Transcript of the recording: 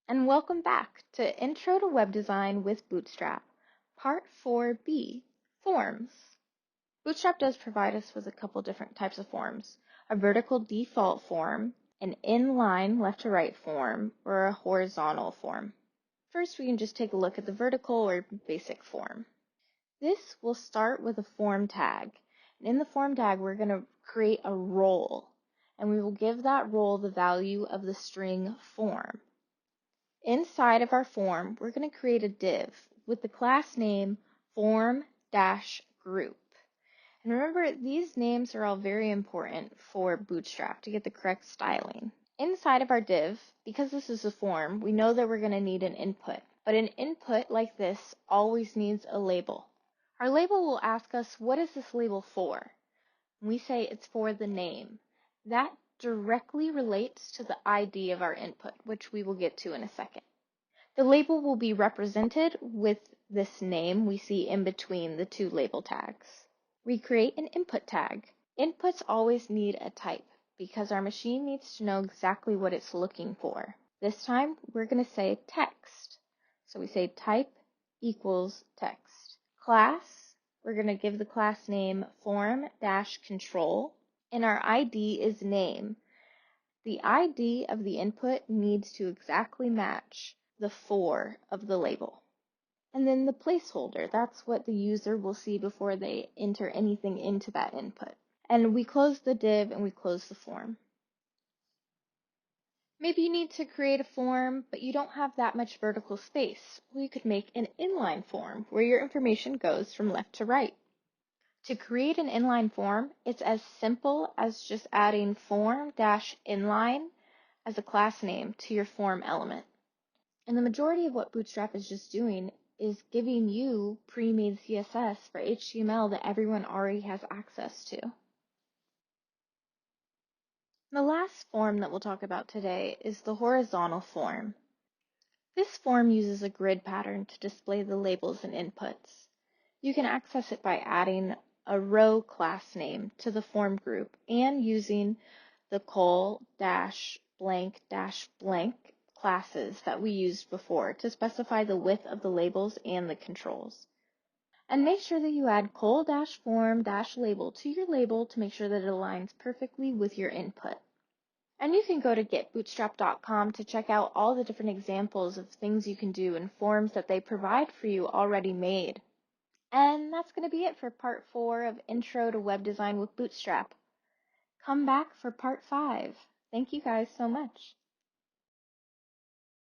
And welcome back to Intro to Web Design with Bootstrap, Part 4B, Forms. Bootstrap does provide us with a couple different types of forms, a vertical default form, an inline left to right form, or a horizontal form. First, we can just take a look at the vertical or basic form. This will start with a form tag. And in the form tag, we're going to create a role, and we will give that role the value of the string form. Inside of our form, we're going to create a div with the class name form-group. And remember, these names are all very important for Bootstrap to get the correct styling. Inside of our div, because this is a form, we know that we're going to need an input. But an input like this always needs a label. Our label will ask us, what is this label for? We say it's for the name. That directly relates to the ID of our input, which we will get to in a second. The label will be represented with this name we see in between the two label tags. We create an input tag. Inputs always need a type because our machine needs to know exactly what it's looking for. This time, we're going to say text. So we say type equals text. Class, we're going to give the class name form-control, and our ID is name. The ID of the input needs to exactly match the for of the label. And then the placeholder, that's what the user will see before they enter anything into that input. And we close the div and we close the form. Maybe you need to create a form, but you don't have that much vertical space. Well, you could make an inline form where your information goes from left to right. To create an inline form, it's as simple as just adding form-inline as a class name to your form element. And the majority of what Bootstrap is just doing is giving you pre-made CSS for HTML that everyone already has access to. The last form that we'll talk about today is the horizontal form. This form uses a grid pattern to display the labels and inputs. You can access it by adding a row class name to the form group and using the col-blank classes that we used before to specify the width of the labels and the controls. And make sure that you add col-form-label to your label to make sure that it aligns perfectly with your input. And you can go to getbootstrap.com to check out all the different examples of things you can do in forms that they provide for you already made. And that's going to be it for part 4 of Intro to Web Design with Bootstrap. Come back for part 5. Thank you guys so much.